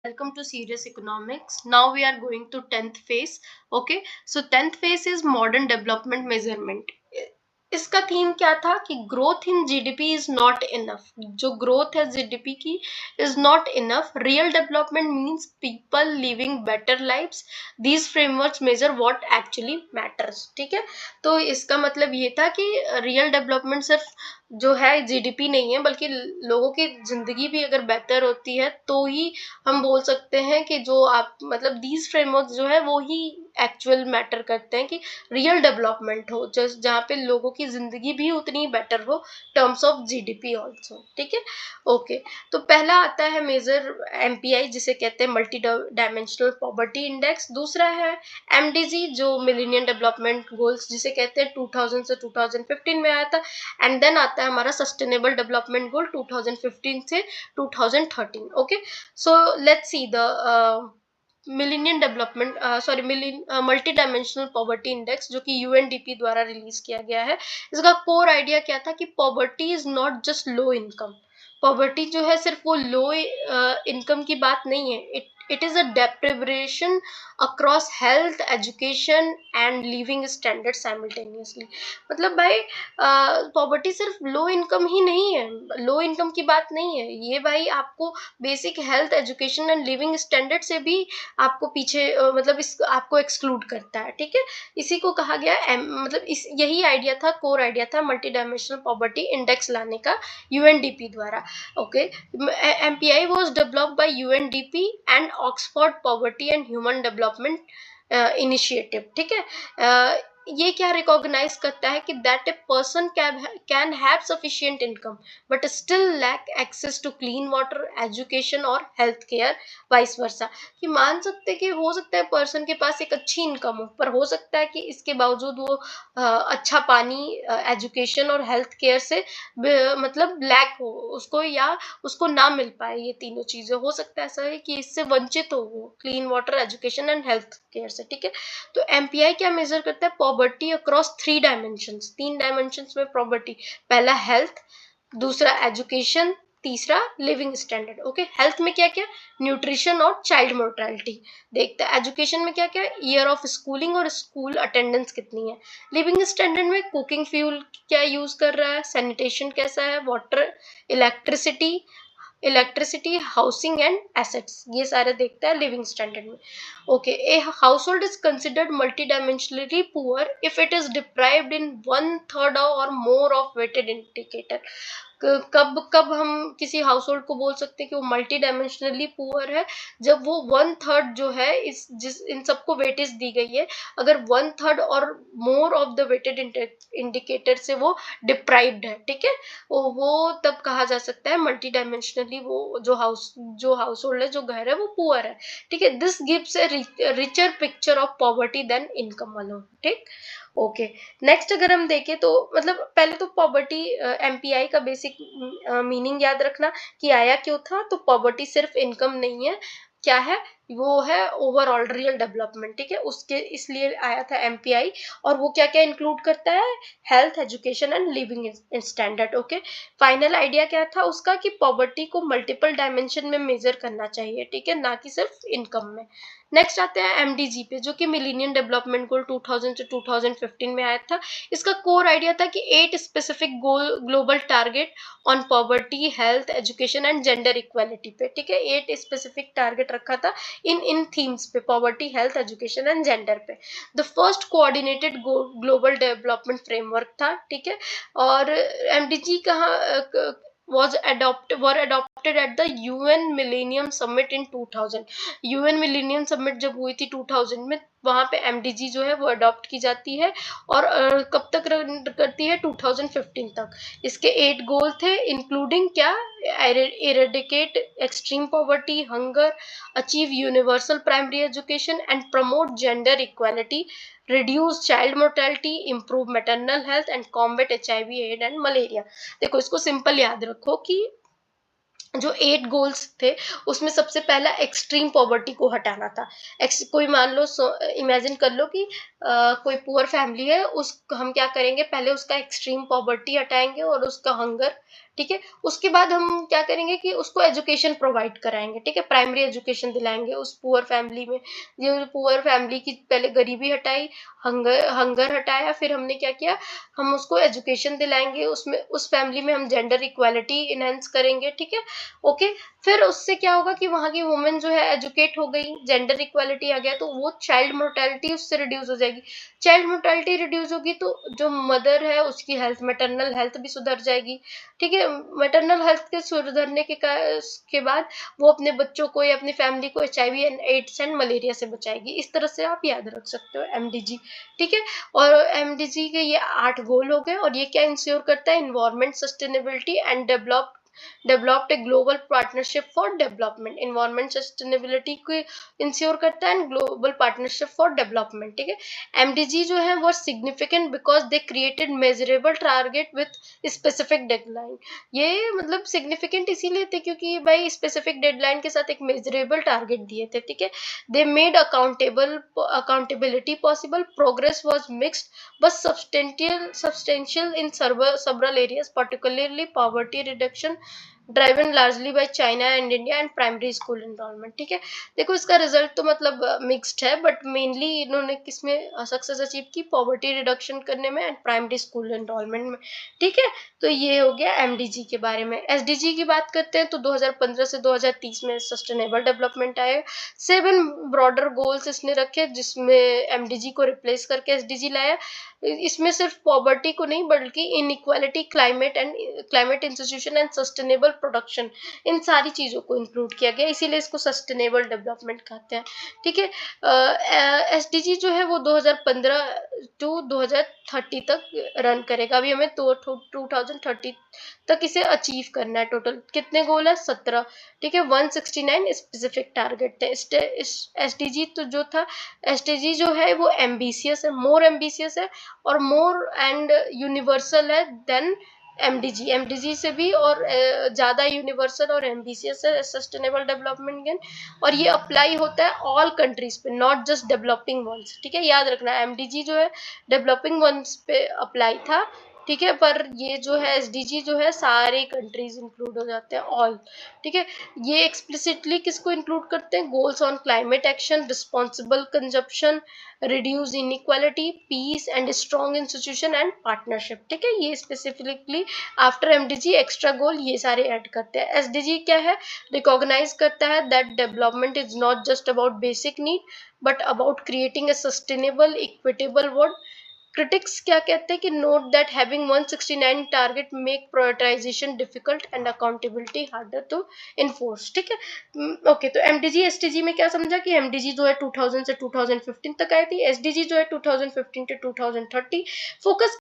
Welcome to Serious Economics. Now we are going to 10th phase. Okay, so 10th phase is modern development measurement. इसका theme क्या था कि growth in GDP is not enough. जो growth है GDP की is not enough. Real development means people living better lives. These frameworks measure what actually matters. ठीक है, तो इसका मतलब ये था कि रियल डेवलपमेंट सिर्फ जो है जीडीपी नहीं है, बल्कि लोगों की जिंदगी भी अगर बेहतर होती है तो ही हम बोल सकते हैं कि जो आप मतलब दीज फ्रेमवर्क जो है वो ही एक्चुअल मैटर करते हैं कि रियल डेवलपमेंट हो, जस्ट जहाँ पे लोगों की जिंदगी भी उतनी बेटर हो टर्म्स ऑफ जीडीपी ऑल्सो. ठीक है, ओके. तो पहला आता है मेजर एमपीआई, जिसे कहते हैं मल्टी डायमेंशनल पॉवर्टी इंडेक्स. दूसरा है एमडीजी, जो मिलेनियम डेवलपमेंट गोल्स जिसे कहते हैं 2000 से 2015 में आया था. एंड देन आता है हमारा सस्टेनेबल डेवलपमेंट गोल 2015 से 2013. Okay, so let's see the millennium development multi dimensional poverty index, जो कि यूएनडीपी द्वारा रिलीज किया गया है. इसका कोर आइडिया क्या था कि poverty is not just low income. Poverty जो है सिर्फ वो लो इनकम की बात नहीं है. It is a deprivation across health, education and living standard simultaneously. मतलब भाई पॉवर्टी सिर्फ लो इनकम ही नहीं है, लो इनकम की बात नहीं है ये भाई. आपको basic health, education and living standard से भी आपको पीछे मतलब इस आपको एक्सक्लूड करता है. ठीक है, इसी को कहा गया मतलब इस यही आइडिया था, कोर आइडिया था मल्टी डायमेंशनल पॉवर्टी इंडेक्स लाने का यूएनडीपी द्वारा. Okay, MPI was developed by UNDP and Oxford poverty and human development initiative. ठीक है, ये क्या रिकॉग्नाइज करता है कि that a person can have sufficient income but still lack access to clean water, education और हेल्थ केयर, वाइस वर्सा. कि मान सकते कि हो सकता है पर्सन के पास एक अच्छी इनकम हो, पर हो सकता है कि इसके बावजूद वो अच्छा पानी, एजुकेशन और हेल्थ केयर से मतलब लैक हो उसको, या उसको ना मिल पाए. ये तीनों चीजें हो सकता है ऐसा है कि इससे वंचित हो वो clean water, education and health care से. ठीक है, तो एमपीआई क्या मेजर करता है? Poverty across 3 dimensions. 3 डायमेंशंस में पॉवर्टी. पहला हेल्थ, दूसरा एजुकेशन, तीसरा लिविंग स्टैंडर्ड. ओके, हेल्थ में क्या क्या? न्यूट्रिशन और चाइल्ड मोर्टेलिटी देखता है. एजुकेशन में क्या क्या? ईयर ऑफ स्कूलिंग और स्कूल अटेंडेंस कितनी है. लिविंग स्टैंडर्ड में कुकिंग फ्यूल क्या यूज कर रहा है, सैनिटेशन कैसा है, water, electricity, housing and assets, ये सारे देखता है लिविंग स्टैंडर्ड में. Okay, a household is considered multi dimensionally poor if it is deprived in 1/3 और मोर ऑफ वेटेड इंडिकेटर. कब कब हम किसी हाउस होल्ड को बोल सकते हैं कि वो मल्टी डायमेंशनली पुअर है? जब वो 1/3 जो है इन सबको वेटेज दी गई है, अगर 1/3 और more of the weighted indicator से वो डिप्राइव्ड है. ठीक है, वो तब कहा जा सकता है मल्टी डायमेंशनली वो जो हाउस होल्ड है, जो घर है, वो पुअर है. ठीक है, this gives a richer picture of poverty than income alone. ठीक, ओके. नेक्स्ट अगर हम देखें तो मतलब पहले तो पॉवर्टी एमपीआई का बेसिक मीनिंग याद रखना कि आया क्यों था. तो पॉवर्टी सिर्फ इनकम नहीं है, क्या है वो? है ओवरऑल रियल डेवलपमेंट. ठीक है, उसके इसलिए आया था एमपीआई. और वो क्या क्या इंक्लूड करता है? Health, education and living standard. Okay, final idea क्या था उसका? कि पॉवर्टी को मल्टीपल डायमेंशन में मेजर करना चाहिए. ठीक है, ना कि सिर्फ इनकम में. नेक्स्ट आते हैं एमडीजी पे, जो कि मिलेनियम डेवलपमेंट गोल 2000 से 2015 में आया था. इसका कोर आइडिया था कि 8 specific goal global target on poverty, health, education and gender equality पे. ठीक है, 8 स्पेसिफिक टारगेट रखा था इन थीम्स पे, poverty, health, education and gender पे. The first coordinated global development framework था. ठीक है, और एमडीजी कहाँ were adopted at the UN Millennium Summit in 2000. UN Millennium Summit जब हुई थी 2000 में, वहां पे एमडीजी जो है वो अडॉप्ट की जाती है. और कब तक रन करती है? 2015 तक. इसके 8 गोल थे, इंक्लूडिंग क्या? Eradicate extreme poverty, hunger, achieve universal primary education and promote gender equality, reduce child mortality, improve maternal health and combat HIV, AIDS and malaria. देखो, इसको सिंपल याद रखो कि जो 8 गोल्स थे उसमें सबसे पहला एक्सट्रीम पॉवर्टी को हटाना था. कोई मान लो, इमेजिन कर लो कि कोई पुअर फैमिली है, उस हम क्या करेंगे? पहले उसका एक्सट्रीम पॉवर्टी हटाएंगे और उसका हंगर ठीक है। उसके बाद हम क्या करेंगे कि उसको एजुकेशन प्रोवाइड कराएंगे, ठीक है, प्राइमरी एजुकेशन दिलाएंगे उस पुअर फैमिली में। ये पुअर फैमिली की पहले गरीबी हटाई, हंगर हटाया, फिर हमने क्या किया, हम उसको एजुकेशन दिलाएंगे, उसमें उस फैमिली में हम जेंडर इक्वालिटी इनहेंस करेंगे, ठीक है। ओके, फिर उससे क्या होगा कि वहां की वुमेन जो है एजुकेट हो गई, जेंडर इक्वालिटी आ गया, तो वो चाइल्ड मोर्टेलिटी उससे रिड्यूस हो जाएगी। चाइल्ड मोर्टेलिटी रिड्यूस होगी तो जो मदर है उसकी हेल्थ, मैटरनल हेल्थ भी सुधर जाएगी, ठीक है। मैटरनल हेल्थ के सुधरने के बाद वो अपने बच्चों को या अपनी फैमिली को HIV and AIDS and malaria से बचाएगी। इस तरह से आप याद रख सकते हो MDG, ठीक है। और MDG के ये 8 गोल हो गए, और ये क्या इंश्योर करता है, environment sustainability and developed a global partnership for development. Environment sustainability को इंश्योर करता है and global partnership for development, ठीक है। MDG जो है वो significant because they created measurable target with specific deadline. ये मतलब सिग्निफिकेंट इसीलिए थे क्योंकि भाई स्पेसिफिक डेडलाइन के साथ एक मेजरेबल टारगेट दिए थे, ठीक है। They made accountability possible, progress was mixed but substantial in several areas, particularly poverty reduction, driven largely by China and India, and primary school enrollment, ठीक है। देखो इसका रिजल्ट तो मतलब मिक्स्ड है, बट मेनली इन्होंने किसमें सक्सेस अचीव की, पॉवर्टी रिडक्शन करने में एंड प्राइमरी स्कूल एनरोलमेंट में, ठीक है। तो ये हो गया MDG के बारे में। SDG की बात करते हैं तो 2015 से 2030 में सस्टेनेबल डेवलपमेंट आए, 7 ब्रॉडर गोल्स इसने रखे जिसमें MDG को रिप्लेस करके SDG लाया। इसमें सिर्फ पॉवर्टी को नहीं बल्कि inequality, climate institution and sustainable production, इन सारी चीजों को इंक्लूड किया गया, इसीलिए इसको सस्टेनेबल डेवलपमेंट कहते हैं, ठीक है। SDG जो है वो 2015 टू 2030 तक रन करेगा। अभी हमें 2030 तक इसे अचीव करना है। टोटल कितने गोल है, 17, ठीक है। 169 स्पेसिफिक टारगेट है। SDG तो जो था, SDG जो है वो एम्बिशियस है, मोर एम्बिशियस है और मोर एंड यूनिवर्सल है देन MDG से भी और ज्यादा यूनिवर्सल और एम्बिशियस है सस्टेनेबल डेवलपमेंट गेन, और ये अप्लाई होता है ऑल कंट्रीज पे, नॉट जस्ट डेवलपिंग वंस, ठीक है। याद रखना MDG जो है डेवलपिंग वंस पे अप्लाई था, ठीक है, पर ये जो है SDG जो है सारे कंट्रीज इंक्लूड हो जाते हैं, ऑल, ठीक है। ये एक्सप्लिसिटली किसको इंक्लूड करते हैं, goals on climate action, responsible consumption, reduce inequality, peace and strong institution and partnership, ठीक है। ये specifically after MDG extra goal ये सारे ऐड करते हैं। SDG क्या है, रिकॉग्नाइज करता है that development is not just about basic need but about creating a sustainable equitable world. Critics क्या कहते हैं कि note that having 169 target make prioritisation difficult and accountability harder to enforce, ठीक है। ओके, तो MDG SDG में क्या समझा कि MDG जो है 2000 से 2015 तक आई थी, SDG जो है 2015 to 2030 फोकस